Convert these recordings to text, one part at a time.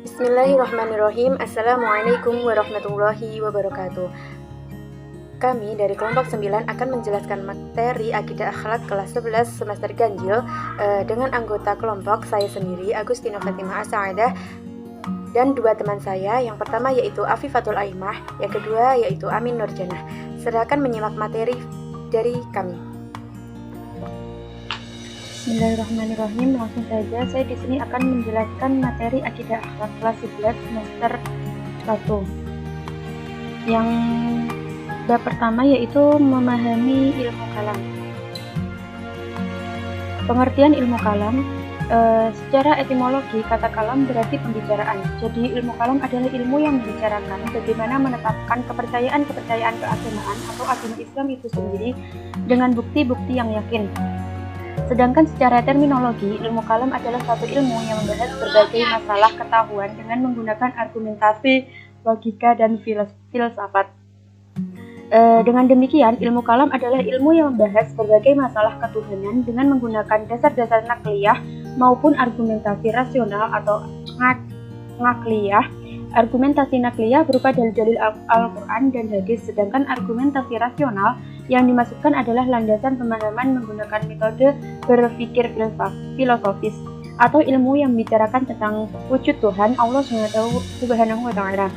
Bismillahirrahmanirrahim. Assalamualaikum warahmatullahi wabarakatuh. Kami dari kelompok 9 akan menjelaskan materi Akidah Akhlak kelas 11 semester ganjil dengan anggota kelompok saya sendiri, Agustina Fatimah As-Sa'adah, dan dua teman saya. Yang pertama yaitu Afifatul Aimah, yang kedua yaitu Amin Nurjanah. Silakan menyimak materi dari kami. Bismillahirrahmanirrahim. Langsung saja, saya di sini akan menjelaskan materi Akidah Akhlak kelas 11 semester 1. Yang bab pertama yaitu memahami ilmu kalam. Pengertian ilmu kalam, secara etimologi kata kalam berarti pembicaraan. Jadi ilmu kalam adalah ilmu yang membicarakan bagaimana menetapkan kepercayaan keagamaan atau agama Islam itu sendiri dengan bukti-bukti yang yakin. Sedangkan secara terminologi, ilmu kalam adalah suatu ilmu yang membahas berbagai masalah ketahuan dengan menggunakan argumentasi, logika, dan filsafat. Dengan demikian, ilmu kalam adalah ilmu yang membahas berbagai masalah ketuhanan dengan menggunakan dasar-dasar nakliyah maupun argumentasi rasional atau ngakliyah. Argumentasi nakliyah berupa dalil-dalil Al-Quran dan hadis, sedangkan argumentasi rasional yang dimaksudkan adalah landasan pemahaman menggunakan metode berpikir filosofis atau ilmu yang membicarakan tentang wujud Tuhan Allah Subhanahu wa Ta'ala,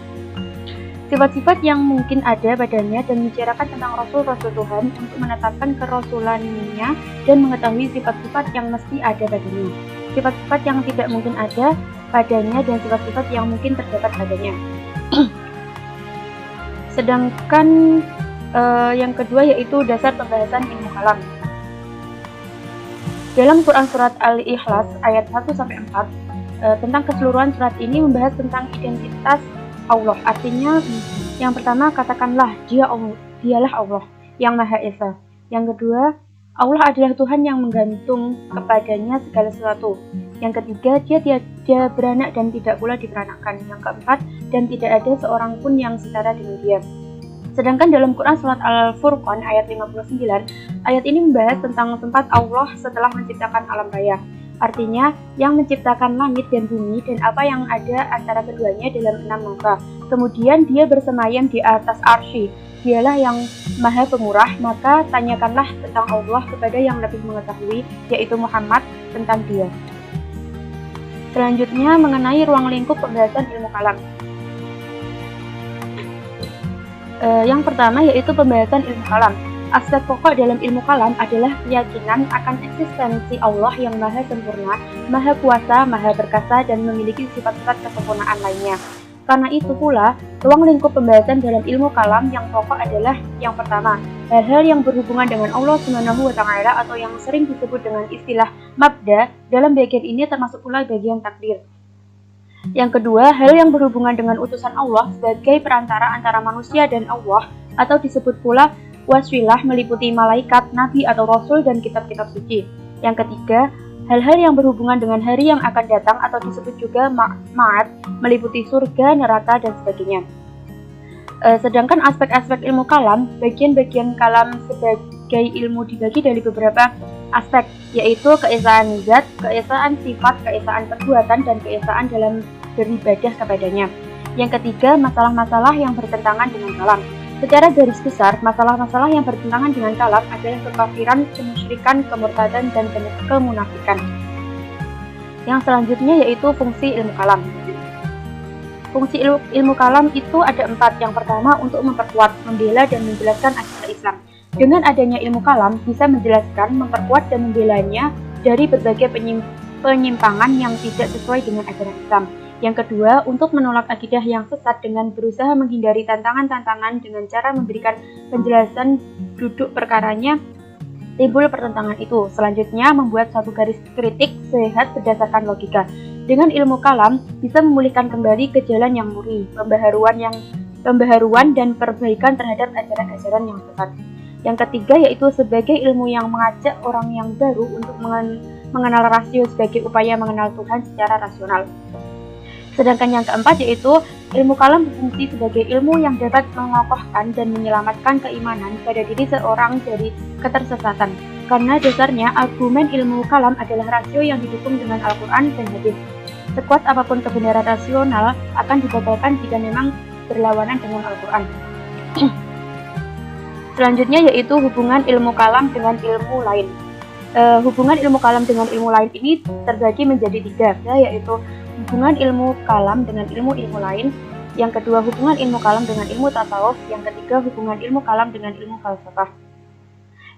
sifat-sifat yang mungkin ada padanya, dan membicarakan tentang Rasul-Rasul Tuhan untuk menetapkan kerasulannya dan mengetahui sifat-sifat yang mesti ada padanya, sifat-sifat yang tidak mungkin ada padanya, dan sifat-sifat yang mungkin terdapat padanya. Sedangkan yang kedua yaitu dasar pembahasan ilmu kalam. Dalam Quran surat Al-Ikhlas ayat 1-4, tentang keseluruhan surat ini membahas tentang identitas Allah. Artinya, yang pertama, katakanlah dialah Allah yang Maha Esa. Yang kedua, Allah adalah Tuhan yang menggantung kepadanya segala sesuatu. Yang ketiga, dia tiada beranak dan tidak pula diperanakkan. Yang keempat, dan tidak ada seorang pun yang setara dengan dia. Sedangkan dalam Quran surat Al-Furqan ayat 59, ayat ini membahas tentang tempat Allah setelah menciptakan alam raya. Artinya, yang menciptakan langit dan bumi dan apa yang ada antara keduanya dalam 6 masa. Kemudian dia bersemayam di atas arsy. Dialah yang Maha Pemurah, maka tanyakanlah tentang Allah kepada yang lebih mengetahui, yaitu Muhammad, tentang dia. Selanjutnya mengenai ruang lingkup pembahasan ilmu kalam. Yang pertama yaitu pembahasan ilmu kalam. Aspek pokok dalam ilmu kalam adalah keyakinan akan eksistensi Allah yang maha sempurna, maha kuasa, maha perkasa, dan memiliki sifat-sifat kesempurnaan lainnya. Karena itu pula, ruang lingkup pembahasan dalam ilmu kalam yang pokok adalah yang pertama, hal-hal yang berhubungan dengan Allah Subhanahu wa Ta'ala atau yang sering disebut dengan istilah mabda. Dalam bagian ini termasuk pula bagian takdir. Yang kedua, hal yang berhubungan dengan utusan Allah sebagai perantara antara manusia dan Allah, atau disebut pula wasilah, meliputi malaikat, nabi atau rasul, dan kitab-kitab suci. Yang ketiga, hal-hal yang berhubungan dengan hari yang akan datang atau disebut juga ma'ad, meliputi surga, neraka, dan sebagainya. Sedangkan aspek-aspek ilmu kalam, bagian-bagian kalam sebagai ilmu dibagi dari beberapa aspek, yaitu keesaan zat, keesaan sifat, keesaan perbuatan, dan keesaan dalam beribadah kepadanya. Yang ketiga, masalah-masalah yang bertentangan dengan kalam. Secara garis besar, masalah-masalah yang bertentangan dengan kalam adalah kekafiran, kemusyrikan, kemurtadan, dan kemunafikan. Yang selanjutnya yaitu fungsi ilmu kalam. Fungsi ilmu kalam itu ada 4. Yang pertama, untuk memperkuat, membela, dan menjelaskan akidah Islam. Dengan adanya ilmu kalam bisa menjelaskan, memperkuat, dan membelanya dari berbagai penyimpangan yang tidak sesuai dengan ajaran Islam. Yang kedua, untuk menolak akidah yang sesat dengan berusaha menghindari tantangan-tantangan dengan cara memberikan penjelasan duduk perkaranya timbul pertentangan itu. Selanjutnya, membuat suatu garis kritik sehat berdasarkan logika. Dengan ilmu kalam bisa memulihkan kembali ke jalan yang murni, pembaharuan dan perbaikan terhadap ajaran-ajaran yang sesat. Yang ketiga yaitu sebagai ilmu yang mengajak orang yang baru untuk mengenal rasio sebagai upaya mengenal Tuhan secara rasional. Sedangkan yang keempat yaitu ilmu kalam berfungsi sebagai ilmu yang dapat mengokohkan dan menyelamatkan keimanan pada diri seorang dari ketersesatan. Karena dasarnya argumen ilmu kalam adalah rasio yang didukung dengan Al-Quran dan hadis. Sekuat apapun kebenaran rasional akan dibatalkan jika memang berlawanan dengan Al-Quran. Selanjutnya yaitu hubungan ilmu kalam dengan ilmu lain. Hubungan ilmu kalam dengan ilmu lain ini terbagi menjadi 3, yaitu hubungan ilmu kalam dengan ilmu lain. Yang kedua, hubungan ilmu kalam dengan ilmu tasawuf. Yang ketiga, hubungan ilmu kalam dengan ilmu falsafah.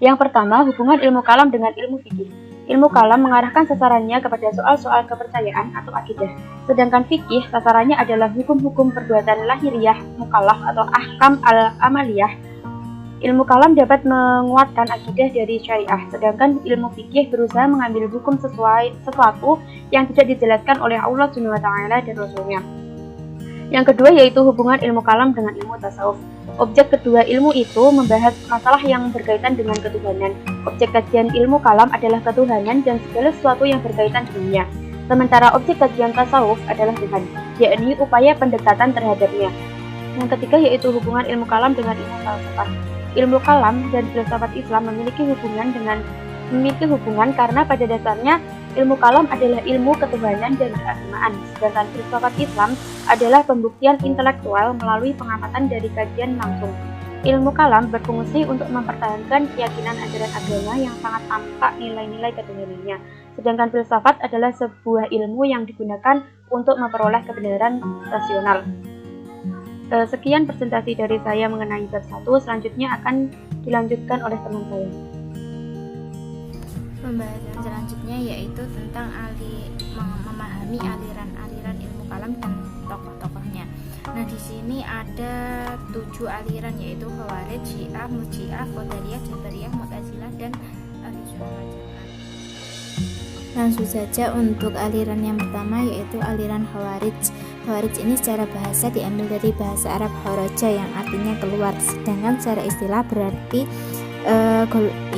Yang pertama, hubungan ilmu kalam dengan ilmu fikih. Ilmu kalam mengarahkan sasarannya kepada soal-soal kepercayaan atau akidah. Sedangkan fikih sasarannya adalah hukum-hukum perbuatan lahiriah, mukallaf atau ahkam al-amaliyah. Ilmu kalam dapat menguatkan akidah dari syariah, sedangkan ilmu fikih berusaha mengambil hukum sesuatu yang tidak dijelaskan oleh Allah SWT dan Rasulnya. Yang kedua yaitu hubungan ilmu kalam dengan ilmu tasawuf. Objek kedua ilmu itu membahas masalah yang berkaitan dengan ketuhanan. Objek kajian ilmu kalam adalah ketuhanan dan segala sesuatu yang berkaitan dengannya. Sementara objek kajian tasawuf adalah Tuhan, yakni upaya pendekatan terhadapnya. Yang ketiga yaitu hubungan ilmu kalam dengan ilmu falsafah. Ilmu kalam dan filsafat Islam memiliki hubungan karena pada dasarnya ilmu kalam adalah ilmu ketuhanan dan keagamaan, sedangkan filsafat Islam adalah pembuktian intelektual melalui pengamatan dari kajian langsung. Ilmu kalam berfungsi untuk mempertahankan keyakinan ajaran agama yang sangat tampak nilai-nilai ketuhanannya, sedangkan filsafat adalah sebuah ilmu yang digunakan untuk memperoleh kebenaran rasional. Sekian presentasi dari saya mengenai bab 1, selanjutnya akan dilanjutkan oleh teman saya. Pembahasan selanjutnya yaitu tentang memahami aliran-aliran ilmu kalam dan tokoh-tokohnya. Nah, di sini ada 7 aliran yaitu Khawarij, Syiah, Murji'ah, Qadariyah, Jabariyah, Mu'tazilah dan Ahlussunnah wal Jamaah. Langsung saja untuk aliran yang pertama yaitu aliran Khawarij. Khawarij ini secara bahasa diambil dari bahasa Arab kharaja yang artinya keluar, sedangkan secara istilah berarti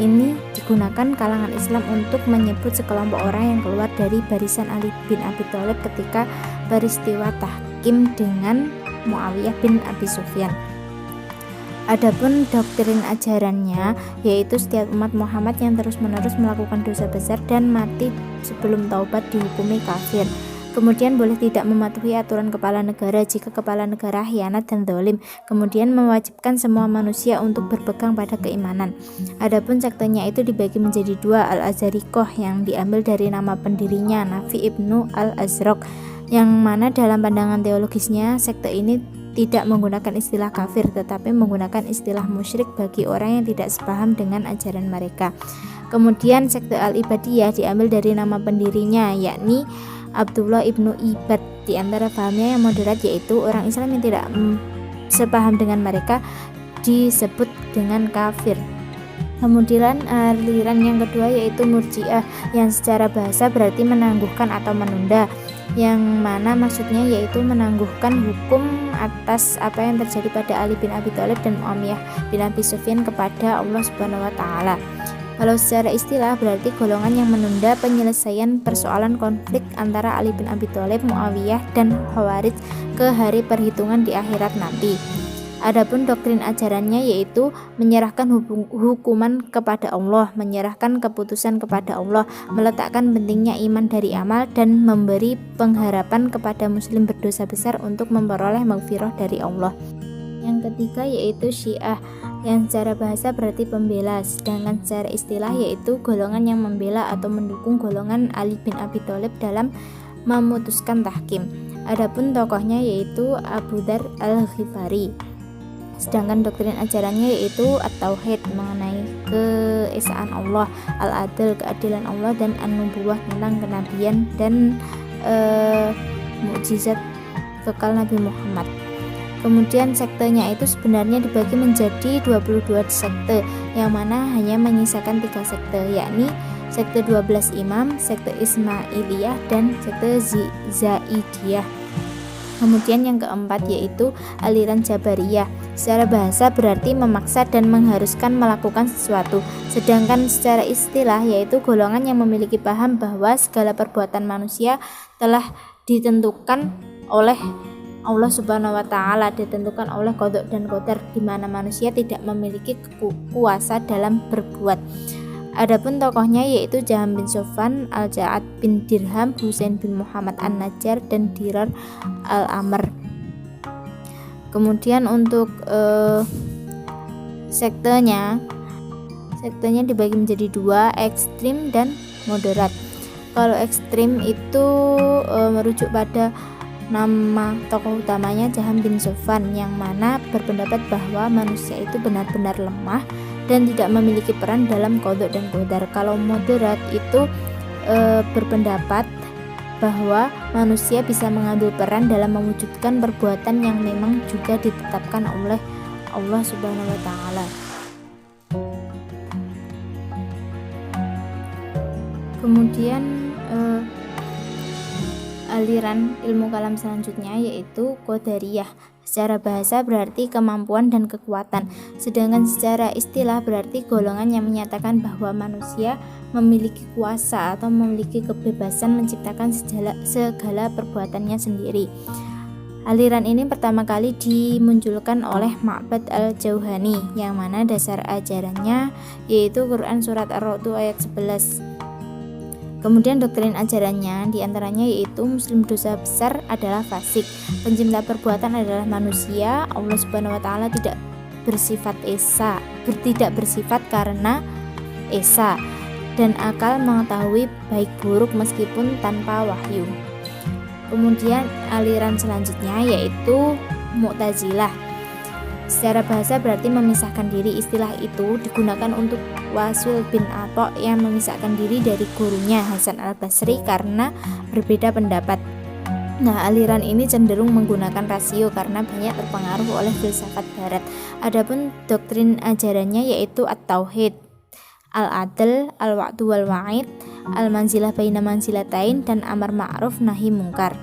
ini digunakan kalangan Islam untuk menyebut sekelompok orang yang keluar dari barisan Ali bin Abi Thalib ketika peristiwa tahkim dengan Muawiyah bin Abi Sufyan. Adapun doktrin ajarannya yaitu setiap umat Muhammad yang terus-menerus melakukan dosa besar dan mati sebelum taubat dihukumi kafir. Kemudian boleh tidak mematuhi aturan kepala negara jika kepala negara khianat dan zalim. Kemudian mewajibkan semua manusia untuk berpegang pada keimanan. Adapun sektenya itu dibagi menjadi 2, Al-Azharikoh yang diambil dari nama pendirinya Nafi ibnu Al-Azraq, yang mana dalam pandangan teologisnya sekte ini tidak menggunakan istilah kafir tetapi menggunakan istilah musyrik bagi orang yang tidak sepaham dengan ajaran mereka. Kemudian sekte Al-Ibadiyah diambil dari nama pendirinya yakni Abdullah ibnu Ibad. Di antara pahamnya yang moderat yaitu orang Islam yang tidak sepaham dengan mereka disebut dengan kafir. Kemudian aliran yang kedua yaitu Murji'ah yang secara bahasa berarti menangguhkan atau menunda, yang mana maksudnya yaitu menangguhkan hukum atas apa yang terjadi pada Ali bin Abi Thalib dan Muawiyah bin Abi Sufyan kepada Allah Subhanahu wa taala. Kalau secara istilah berarti golongan yang menunda penyelesaian persoalan konflik antara Ali bin Abi Thalib, Muawiyah dan Khawarij ke hari perhitungan di akhirat nanti. Adapun doktrin ajarannya yaitu menyerahkan hukuman kepada Allah, menyerahkan keputusan kepada Allah, meletakkan pentingnya iman dari amal dan memberi pengharapan kepada muslim berdosa besar untuk memperoleh maghfirah dari Allah. Yang ketiga yaitu Syiah yang secara bahasa berarti pembela, sedangkan secara istilah yaitu golongan yang membela atau mendukung golongan Ali bin Abi Thalib dalam memutuskan tahkim. Adapun tokohnya yaitu Abu Dzar Al-Ghifari. Sedangkan doktrin ajarannya yaitu At-Tauhid mengenai keesaan Allah, Al-Adl keadilan Allah, dan An-Nubuwah tentang kenabian dan mukjizat kekal Nabi Muhammad. Kemudian sektenya itu sebenarnya dibagi menjadi 22 sekte, yang mana hanya menyisakan 3 sekte, yakni sekte 12 imam, sekte Ismailiyah, dan sekte Zaidiyah. Kemudian yang keempat yaitu aliran Jabariyah. Secara bahasa berarti memaksa dan mengharuskan melakukan sesuatu. Sedangkan secara istilah yaitu golongan yang memiliki paham bahwa segala perbuatan manusia telah ditentukan oleh Allah Subhanahu wa taala, ditentukan oleh qada dan qadar, di mana manusia tidak memiliki kuasa dalam berbuat. Adapun tokohnya yaitu Jaham bin Sofwan, Al-Ja'ad bin Dirham, Husain bin Muhammad An-Najjar, dan Dirar Al-Amr. Kemudian untuk sektenya dibagi menjadi dua, ekstrim dan moderat. Kalau ekstrim itu merujuk pada nama tokoh utamanya Jaham bin Sofwan, yang mana berpendapat bahwa manusia itu benar-benar lemah dan tidak memiliki peran dalam qadha dan qadar. Kalau moderat itu berpendapat bahwa manusia bisa mengambil peran dalam mewujudkan perbuatan yang memang juga ditetapkan oleh Allah Subhanahu wa taala. Kemudian aliran ilmu kalam selanjutnya yaitu Qadariyah. Secara bahasa berarti kemampuan dan kekuatan, sedangkan secara istilah berarti golongan yang menyatakan bahwa manusia memiliki kuasa atau memiliki kebebasan menciptakan segala perbuatannya sendiri. Aliran ini pertama kali dimunculkan oleh Ma'bad al-Jauhani, yang mana dasar ajarannya yaitu Quran Surat Ar-Ra'd ayat 11. Kemudian doktrin ajarannya diantaranya yaitu Muslim dosa besar adalah fasik, pencipta perbuatan adalah manusia, Allah Subhanahu wa taala tidak bersifat karena esa, dan akal mengetahui baik buruk meskipun tanpa wahyu. Kemudian aliran selanjutnya yaitu Mu'tazilah. Secara bahasa berarti memisahkan diri. Istilah itu digunakan untuk Wasil bin Atha yang memisahkan diri dari gurunya Hasan al-Basri karena berbeda pendapat. Nah, aliran ini cenderung menggunakan rasio karena banyak terpengaruh oleh filsafat barat. Adapun doktrin ajarannya yaitu At-Tauhid, Al-Adl, Al-Wa'du wal-Wa'id, Al-Manzilah baina manzilatain, dan Amar Ma'ruf Nahi Mungkar.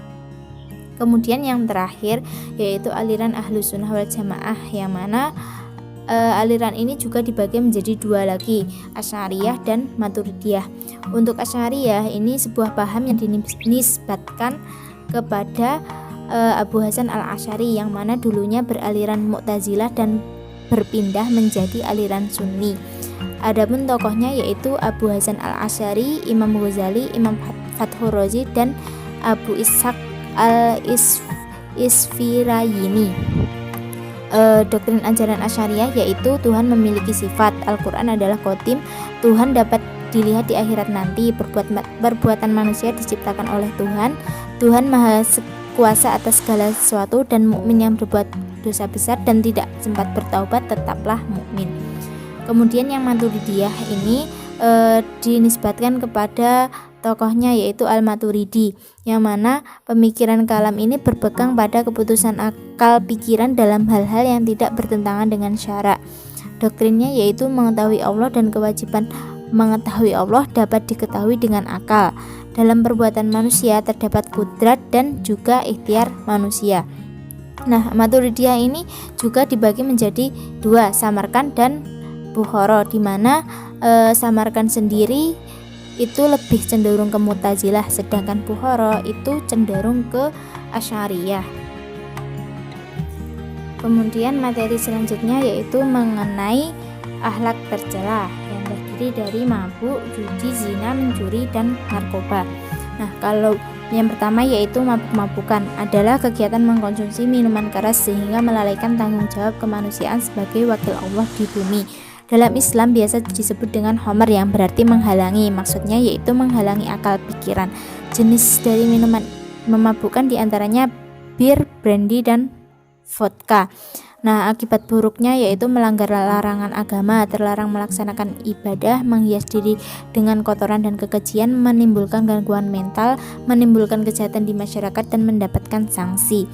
Kemudian yang terakhir yaitu aliran Ahlus Sunnah wal Jamaah, yang mana aliran ini juga dibagi menjadi dua lagi, Asy'ariyah dan Maturidiyah. Untuk Asy'ariyah ini sebuah paham yang dinisbatkan kepada Abu Hasan al-Asy'ari, yang mana dulunya beraliran Mu'tazilah dan berpindah menjadi aliran Sunni. Adapun tokohnya yaitu Abu Hasan al-Asy'ari, Imam Ghazali, Imam Fathur Razi, dan Abu Ishaq al-Isfirayini. Doktrin ajaran Asy'ariyah yaitu Tuhan memiliki sifat, Al-Quran adalah khotim, Tuhan dapat dilihat di akhirat nanti, perbuatan manusia diciptakan oleh Tuhan, Tuhan maha kuasa atas segala sesuatu, dan mukmin yang berbuat dosa besar dan tidak sempat bertaubat tetaplah mukmin. Kemudian yang Maturidiyah ini dinisbatkan kepada tokohnya yaitu Al-Maturidi, yang mana pemikiran kalam ini berpegang pada keputusan akal pikiran dalam hal-hal yang tidak bertentangan dengan syara. Doktrinnya yaitu mengetahui Allah, dan kewajiban mengetahui Allah dapat diketahui dengan akal. Dalam perbuatan manusia terdapat kudrat dan juga ikhtiar manusia. Nah, Maturidiyah ini juga dibagi menjadi dua, Samarkand dan Bukhara, di mana Samarkand sendiri itu lebih cenderung ke Mu'tazilah, sedangkan Bukhara itu cenderung ke Asy'ariyah. Kemudian materi selanjutnya yaitu mengenai akhlak tercela yang terdiri dari mabuk, judi, zina, mencuri, dan narkoba. Nah, kalau yang pertama yaitu mabuk-mabukan adalah kegiatan mengkonsumsi minuman keras sehingga melalaikan tanggung jawab kemanusiaan sebagai wakil Allah di bumi. Dalam Islam biasa disebut dengan homer, yang berarti menghalangi, maksudnya yaitu menghalangi akal pikiran. Jenis dari minuman memabukkan diantaranya bir, brandy, dan vodka. Nah, akibat buruknya yaitu melanggar larangan agama, terlarang melaksanakan ibadah, menghias diri dengan kotoran dan kekejian, menimbulkan gangguan mental, menimbulkan kejahatan di masyarakat, dan mendapatkan sanksi.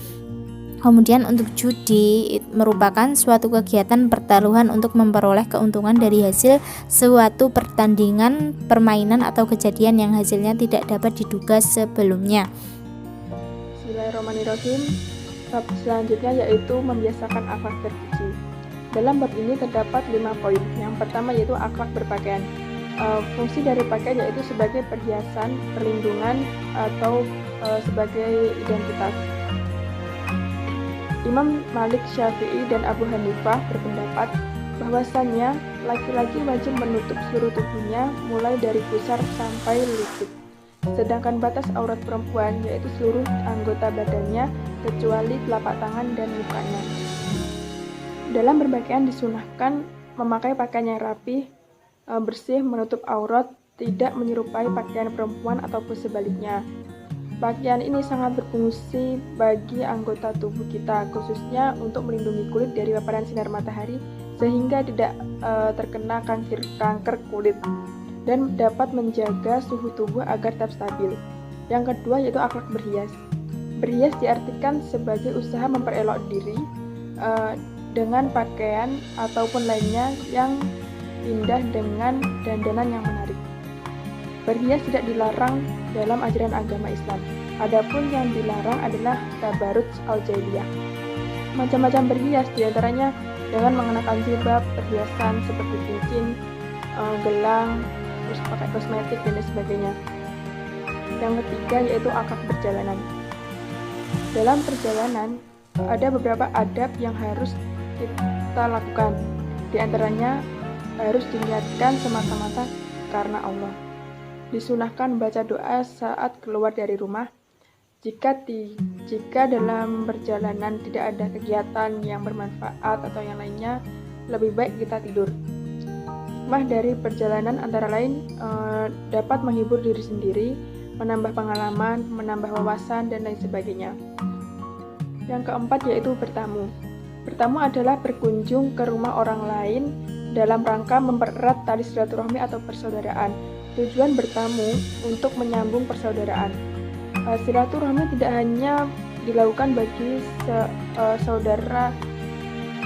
Kemudian untuk judi merupakan suatu kegiatan pertaruhan untuk memperoleh keuntungan dari hasil suatu pertandingan, permainan, atau kejadian yang hasilnya tidak dapat diduga sebelumnya. Bismillahirrahmanirrahim. Bab selanjutnya yaitu membiasakan akhlak terpuji. Dalam bab ini terdapat 5 poin. Yang pertama yaitu akhlak berpakaian. Fungsi dari pakaian yaitu sebagai perhiasan, perlindungan, atau sebagai identitas. Imam Malik, Syafi'i, dan Abu Hanifah berpendapat bahwasannya laki-laki wajib menutup seluruh tubuhnya mulai dari pusar sampai lutut. Sedangkan batas aurat perempuan yaitu seluruh anggota badannya kecuali telapak tangan dan mukanya. Dalam berpakaian disunahkan memakai pakaian yang rapi, bersih, menutup aurat, tidak menyerupai pakaian perempuan ataupun sebaliknya. Pakaian ini sangat berfungsi bagi anggota tubuh kita, khususnya untuk melindungi kulit dari paparan sinar matahari sehingga tidak terkena kanker kulit dan dapat menjaga suhu tubuh agar tetap stabil. Yang kedua yaitu akhlak berhias. Berhias diartikan sebagai usaha memperelok diri dengan pakaian ataupun lainnya yang indah dengan dandanan yang menarik. Berhias tidak dilarang dalam ajaran agama Islam. Adapun yang dilarang adalah tabarruj al-jahiliyah. Macam-macam berhias, diantaranya dengan mengenakan jilbab, perhiasan seperti cincin, gelang, terus pakai kosmetik dan sebagainya. Yang ketiga yaitu akhlak perjalanan. Dalam perjalanan ada beberapa adab yang harus kita lakukan. Di antaranya harus diniatkan semata-mata karena Allah. Disunahkan baca doa saat keluar dari rumah. Jika dalam perjalanan tidak ada kegiatan yang bermanfaat atau yang lainnya, lebih baik kita tidur. Hikmah dari perjalanan antara lain dapat menghibur diri sendiri, menambah pengalaman, menambah wawasan, dan lain sebagainya. Yang keempat yaitu bertamu. Bertamu adalah berkunjung ke rumah orang lain dalam rangka mempererat tali silaturahmi atau persaudaraan. Tujuan bertamu untuk menyambung persaudaraan. Silaturahmi tidak hanya dilakukan bagi saudara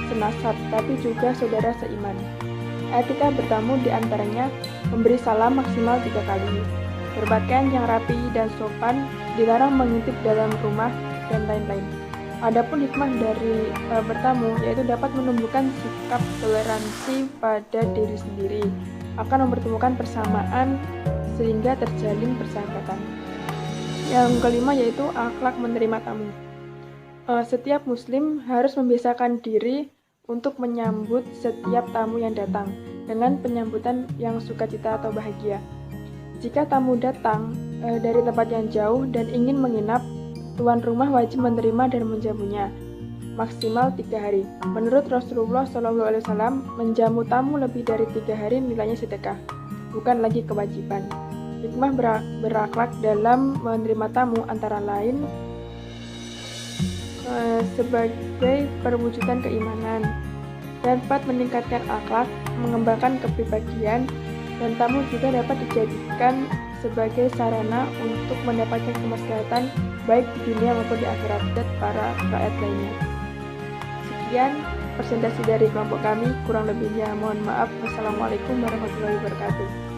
senasab, tapi juga saudara seiman. Etika bertamu diantaranya memberi salam maksimal 3 kali, berpakaian yang rapi dan sopan, dilarang mengintip dalam rumah, dan lain-lain. Adapun hikmah dari bertamu yaitu dapat menumbuhkan sikap toleransi pada diri sendiri, akan mempertemukan persamaan sehingga terjalin persahabatan. Yang kelima yaitu akhlak menerima tamu. Setiap muslim harus membiasakan diri untuk menyambut setiap tamu yang datang dengan penyambutan yang sukacita atau bahagia. Jika tamu datang dari tempat yang jauh dan ingin menginap, tuan rumah wajib menerima dan menjamunya maksimal 3 hari. Menurut Rasulullah SAW, menjamu tamu lebih dari 3 hari nilainya sedekah, bukan lagi kewajiban. Hikmah berakhlak dalam menerima tamu antara lain sebagai perwujudan keimanan, dapat meningkatkan akhlak, mengembangkan kepribadian, dan tamu juga dapat dijadikan sebagai sarana untuk mendapatkan kemaslahatan baik di dunia maupun di akhirat dan para rakyat lainnya. Sekian presentasi dari kelompok kami, kurang lebihnya mohon maaf. Wassalamualaikum warahmatullahi wabarakatuh.